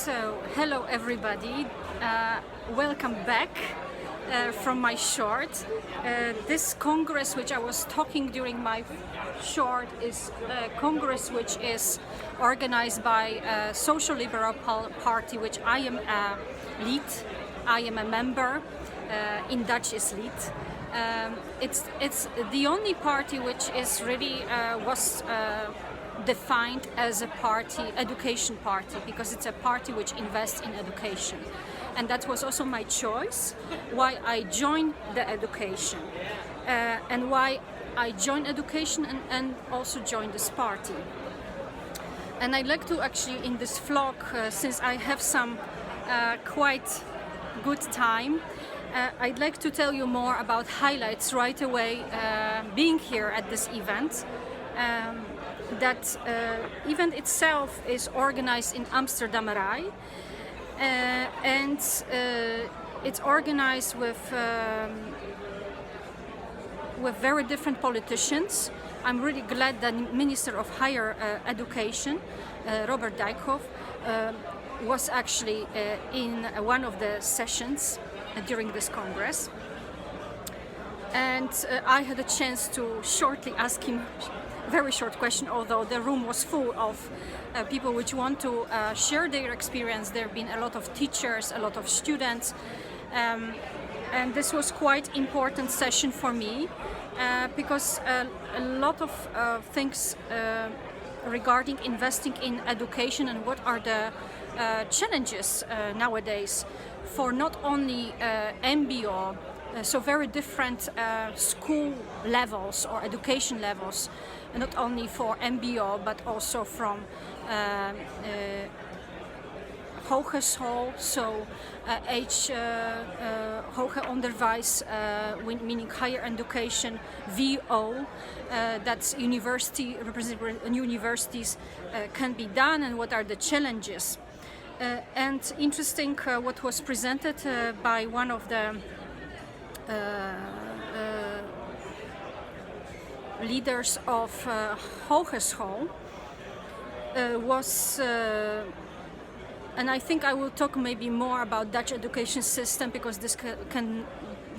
So, hello everybody, welcome back from my short. This congress which I was talking during my short is a congress which is organized by Social Liberal Party, which I am a lead, I am a member, in Dutch is lead. It's the only party which is really was defined as a party, education party, because it's a party which invests in education. And that was also my choice, why I joined the education and why I joined education and also joined this party. And I'd like to actually in this vlog, since I have some quite good time, I'd like to tell you more about highlights right away being here at this event. That event itself is organized in Amsterdam Rai, and it's organized with very different politicians. I'm really glad that Minister of Higher Education, Robert Dijkhoff, was actually in one of the sessions during this Congress. And I had a chance to shortly ask him very short question, although the room was full of people which want to share their experience. There have been a lot of teachers, a lot of students, and this was quite important session for me because a lot of things regarding investing in education and what are the challenges nowadays for not only MBO, so very different school levels or education levels, not only for MBO but also from hogeschool, so hoger onderwijs, meaning higher education, VO, that's university, representing universities, can be done, and what are the challenges. And interesting what was presented by one of the leaders of hogeschool was, and I think I will talk maybe more about Dutch education system, because this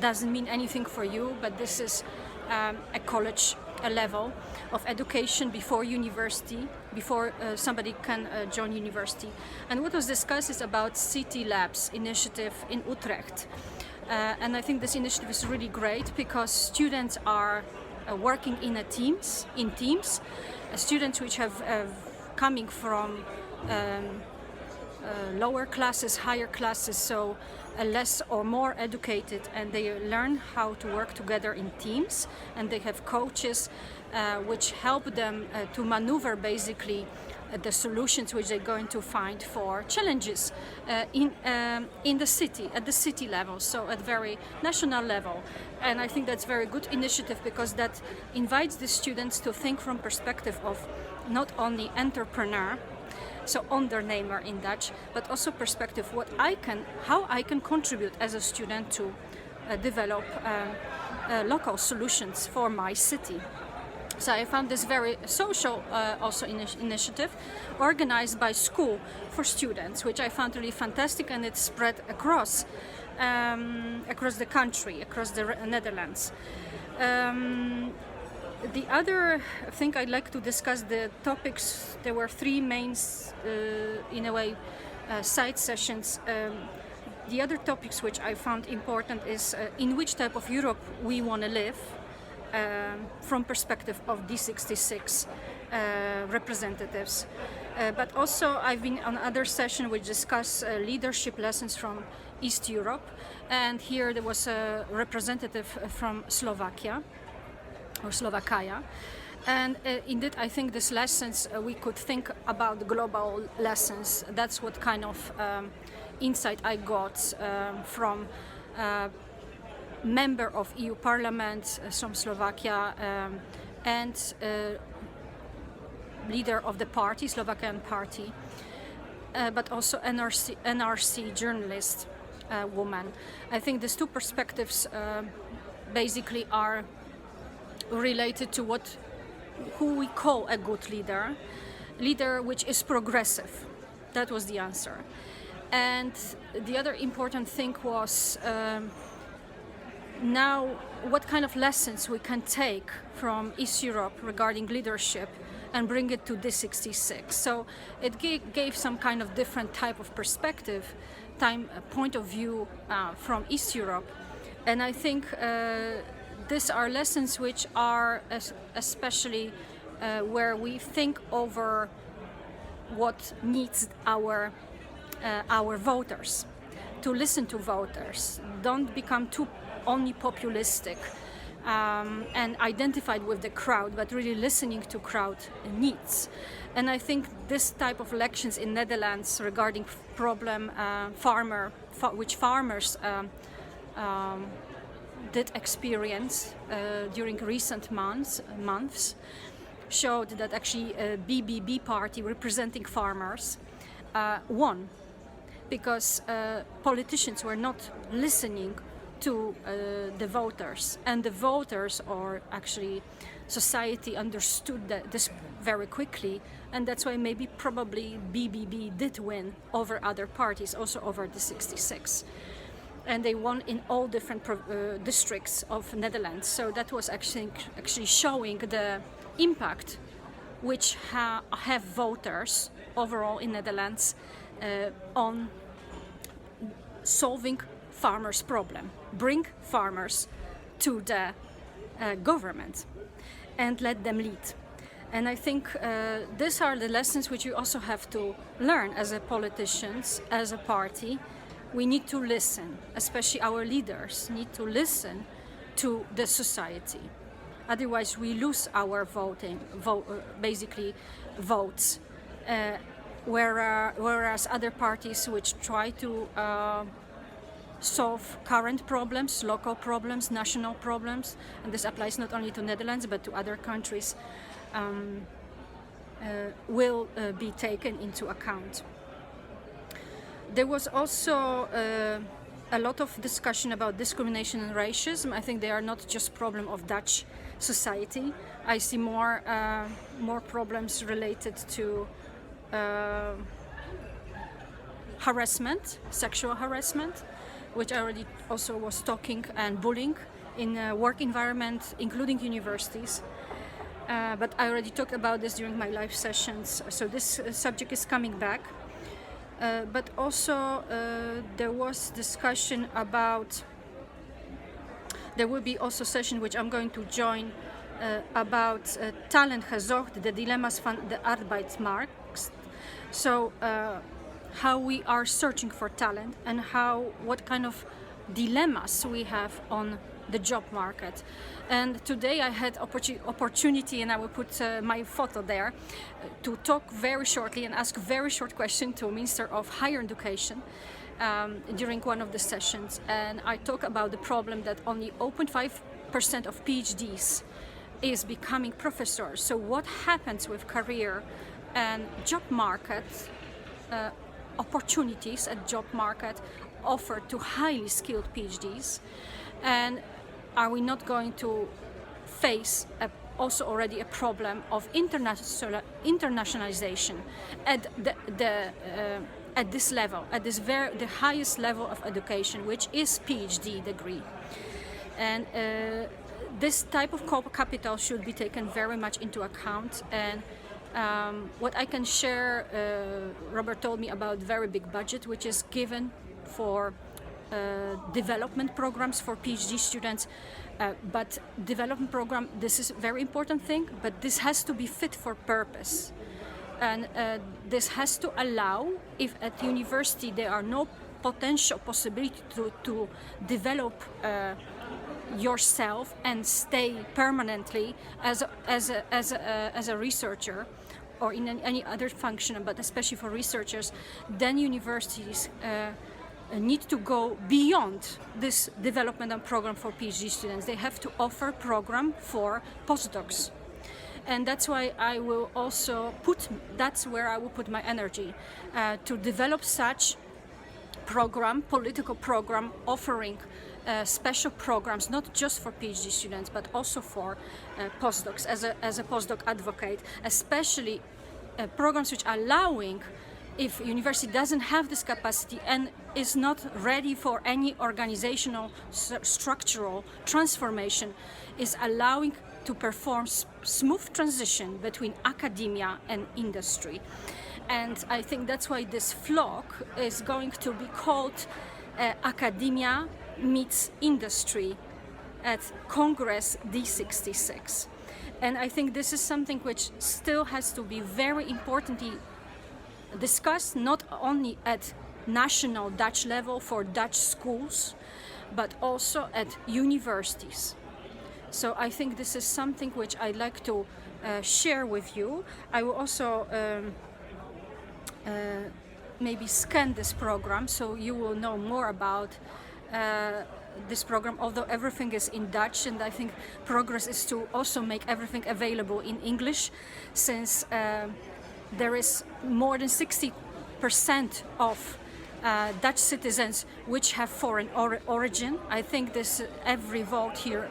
doesn't mean anything for you, but this is a college level of education before university, before somebody can join university. And what was discussed is about City Labs initiative in Utrecht. And I think this initiative is really great because students are working in teams, students which have coming from lower classes, higher classes, so less or more educated, and they learn how to work together in teams, and they have coaches which help them to maneuver basically the solutions which they're going to find for challenges in the city, at the city level, so at very national level. And I think that's a very good initiative because that invites the students to think from perspective of not only entrepreneur, so ondernemer in Dutch, but also perspective how I can contribute as a student to develop local solutions for my city. So I found this very social also initiative organized by school for students, which I found really fantastic, and it's spread across the country, across the Netherlands. The other thing I'd like to discuss, the topics, there were three main, in a way, side sessions. The other topics which I found important is in which type of Europe we want to live from perspective of D66 representatives. But also I've been on other session which discuss leadership lessons from East Europe, and here there was a representative from Slovakia, or Slovakia, and indeed I think these lessons we could think about global lessons. That's what kind of insight I got from member of EU Parliament from Slovakia and leader of the party, Slovakian party, but also NRC journalist woman. I think these two perspectives basically are related to who we call a good leader which is progressive. That was the answer. And the other important thing was now what kind of lessons we can take from East Europe regarding leadership and bring it to D66. So it gave some kind of different type of perspective, point of view from East Europe. And I think these are lessons which are especially where we think over what needs our voters, to listen to voters, don't become too only populistic and identified with the crowd, but really listening to crowd needs. And I think this type of elections in Netherlands regarding problem which farmers did experience during recent months showed that actually a BBB party representing farmers won, because politicians were not listening to the voters, and the voters, or actually society, understood this very quickly, and that's why probably BBB did win over other parties, also over the 66. And they won in all different districts of Netherlands. So that was actually showing the impact which have voters overall in Netherlands on solving farmers' problem. Bring farmers to the government and let them lead. And I think these are the lessons which we also have to learn as a politicians, as a party. We need to listen, especially our leaders need to listen to the society. Otherwise, we lose our votes. Whereas other parties which try to solve current problems, local problems, national problems, and this applies not only to Netherlands but to other countries, will be taken into account. There was also a lot of discussion about discrimination and racism. I think they are not just problem of Dutch society. I see more problems related to harassment, sexual harassment, which I already also was talking, and bullying in work environment, including universities. But I already talked about this during my live sessions, so this subject is coming back. But also there was discussion about, there will be also a session which I'm going to join about talent gezocht, de dilemma's van de arbeidsmarkt. So how we are searching for talent and what kind of dilemmas we have on the job market. And today I had opportunity, and I will put my photo there, to talk very shortly and ask a very short question to Minister of Higher Education during one of the sessions. And I talk about the problem that only 0.5% of PhDs is becoming professors. So what happens with career and job market opportunities at job market offered to highly skilled PhDs? And are we not going to face also already a problem of internationalization at this level, at the highest level of education, which is PhD degree? And this type of capital should be taken very much into account. And what I can share, Robert told me about very big budget which is given for development programs for PhD students, but development program, this is a very important thing, but this has to be fit for purpose, and this has to allow, if at university there are no potential possibility to develop yourself and stay permanently as a researcher or in any other function, but especially for researchers, then universities need to go beyond this development and program for PhD students. They have to offer program for postdocs. And that's why I will also that's where I will put my energy, to develop such program, political program, offering special programs, not just for PhD students, but also for postdocs, as a postdoc advocate, especially programs which are allowing if university doesn't have this capacity and is not ready for any organizational structural transformation, is allowing to perform smooth transition between academia and industry. And I think that's why this vlog is going to be called Academia Meets Industry at Congress D66. And I think this is something which still has to be very importantly discussed, not only at national Dutch level for Dutch schools, but also at universities. So I think this is something which I'd like to share with you. I will also maybe scan this program so you will know more about this program, although everything is in Dutch, and I think progress is to also make everything available in English, since there is more than 60% of Dutch citizens which have foreign origin. I think this every vote here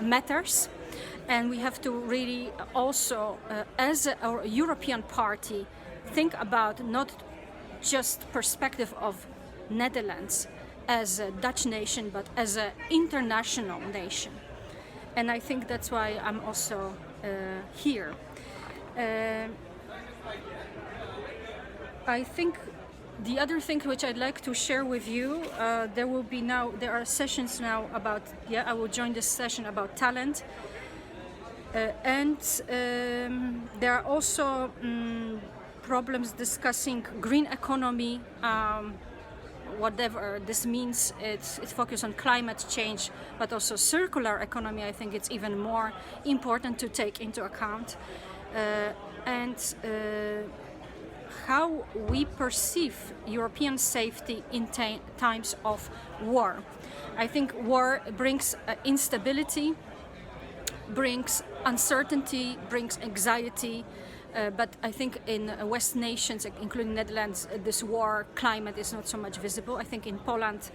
matters, and we have to really also, as a European party, think about not just perspective of Netherlands as a Dutch nation, but as an international nation. And I think that's why I'm also here. I think the other thing which I'd like to share with you, there are sessions now about, I will join this session about talent. And there are also problems discussing green economy, whatever this means. It's focused on climate change, but also circular economy. I think it's even more important to take into account. And how we perceive European safety in times of war. I think war brings instability, brings uncertainty, brings anxiety, but I think in West nations, including Netherlands, this war climate is not so much visible. I think in Poland,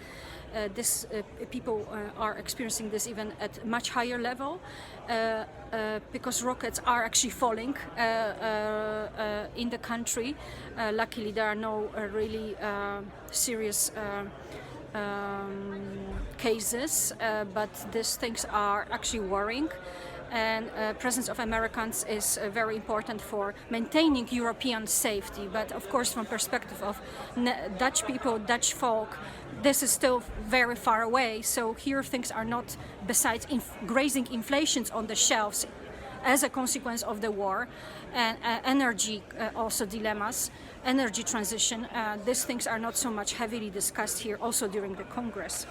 people are experiencing this even at much higher level, because rockets are actually falling in the country. Luckily, there are no really serious cases, but these things are actually worrying. And presence of Americans is very important for maintaining European safety. But of course, from perspective of Dutch people, Dutch folk, this is still very far away. So here things are not, besides grazing inflations on the shelves as a consequence of the war, and energy also dilemmas, energy transition. These things are not so much heavily discussed here also during the Congress.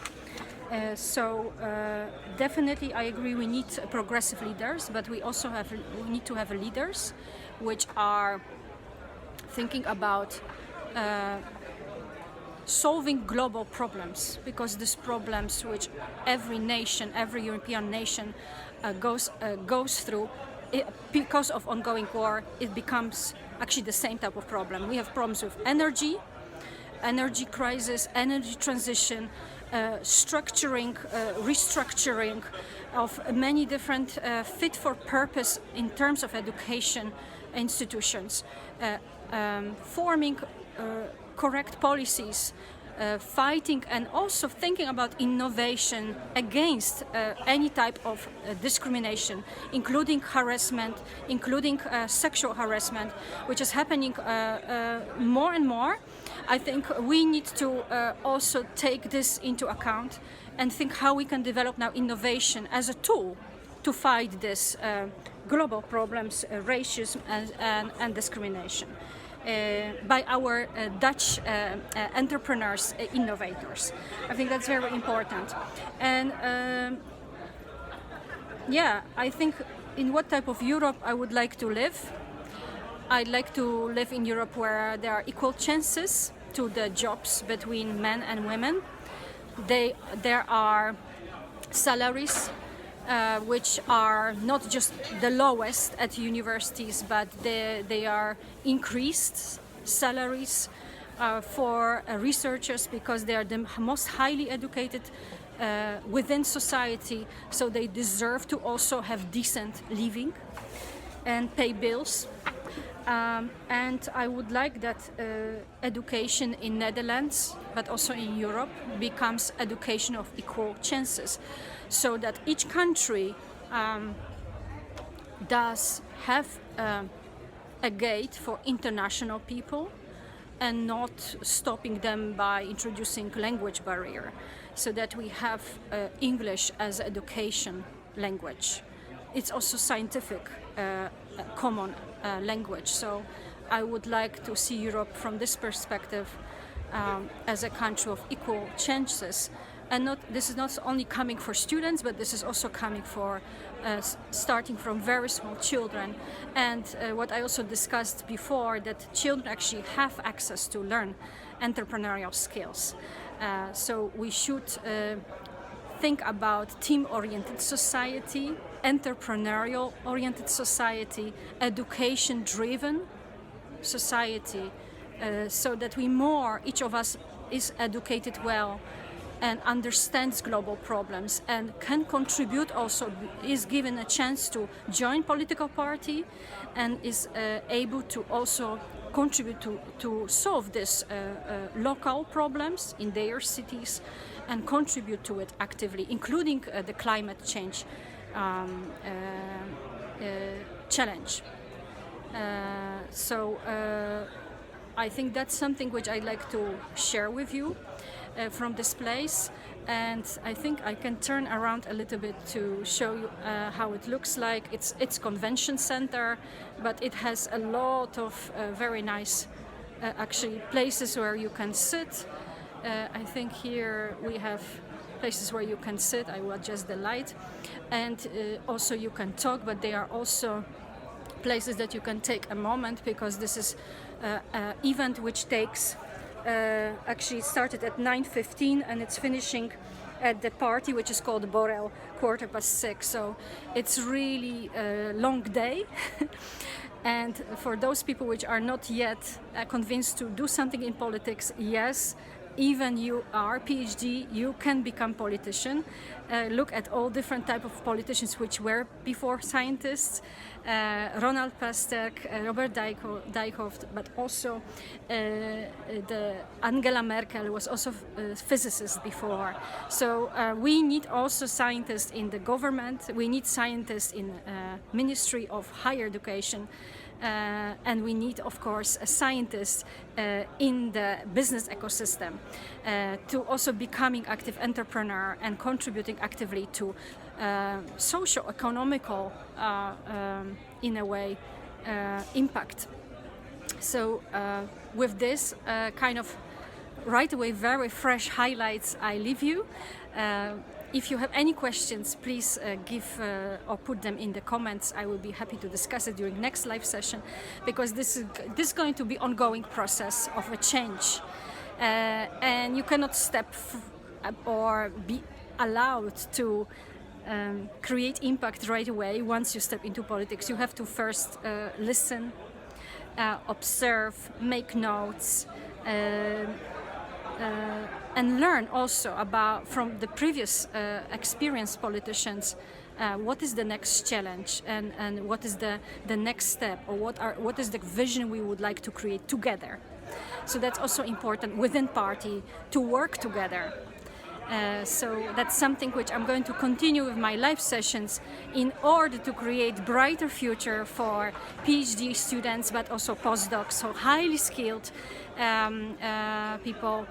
Definitely I agree we need progressive leaders, but we also need to have leaders which are thinking about solving global problems, because these problems which every nation, every European nation goes through, because of ongoing war, it becomes actually the same type of problem. We have problems with energy crisis, energy transition, restructuring of many different fit for purpose in terms of education institutions, forming correct policies, fighting and also thinking about innovation against any type of discrimination, including harassment, including sexual harassment, which is happening more and more. I think we need to also take this into account and think how we can develop now innovation as a tool to fight this global problems, racism and discrimination. By our Dutch entrepreneurs, innovators. I think that's very important. And I think in what type of Europe I would like to live. I'd like to live in Europe where there are equal chances to the jobs between men and women. There are salaries which are not just the lowest at universities, but they are increased salaries for researchers, because they are the most highly educated within society, so they deserve to also have decent living and pay bills. And I would like that education in Netherlands, but also in Europe, becomes education of equal chances, so that each country does have a gate for international people and not stopping them by introducing language barrier, so that we have English as education language. It's also scientific common language. So I would like to see Europe from this perspective as a country of equal chances. And this is not only coming for students, but this is also coming for starting from very small children. And what I also discussed before, that children actually have access to learn entrepreneurial skills. So we should think about team-oriented society, entrepreneurial-oriented society, education-driven society, so that each of us is educated well and understands global problems and can contribute, also is given a chance to join political party and is able to also contribute to solve these local problems in their cities and contribute to it actively, including the climate change challenge. So I think that's something which I'd like to share with you from this place, and I think I can turn around a little bit to show you how it looks like. It's convention center, but it has a lot of very nice actually places where you can sit. I think here we have places where you can sit. I will adjust the light, and also you can talk, but they are also places that you can take a moment, because this is an event which takes actually started at 9:15 and it's finishing at the party, which is called Borel, 6:15. So it's really a long day. And for those people which are not yet convinced to do something in politics, yes, even you are PhD, you can become politician. Look at all different type of politicians which were before scientists. Ronald Pastek, Robert Dijkhoff, but also Angela Merkel was also a physicist before. So we need also scientists in the government. We need scientists in Ministry of Higher Education. And we need, of course, a scientist in the business ecosystem to also becoming active entrepreneur and contributing actively to socio-economical, in a way, impact. So with this kind of right away very fresh highlights, I leave you. If you have any questions, please give or put them in the comments. I will be happy to discuss it during next live session, because this is going to be ongoing process of a change, and you cannot step or be allowed to create impact right away once you step into politics. You have to first listen, observe, make notes. And learn also from the previous experienced politicians what is the next challenge and what is the next step, or what is the vision we would like to create together. So that's also important within party to work together. So that's something which I'm going to continue with my live sessions in order to create brighter future for PhD students, but also postdocs, so highly skilled people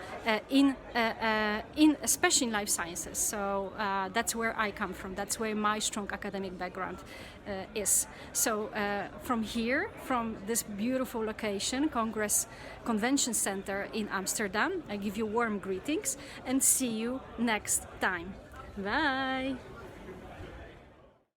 especially in life sciences. So that's where I come from. That's where my strong academic background is. So from here, from this beautiful location, Convention Center in Amsterdam, I give you warm greetings and see you next time. Bye!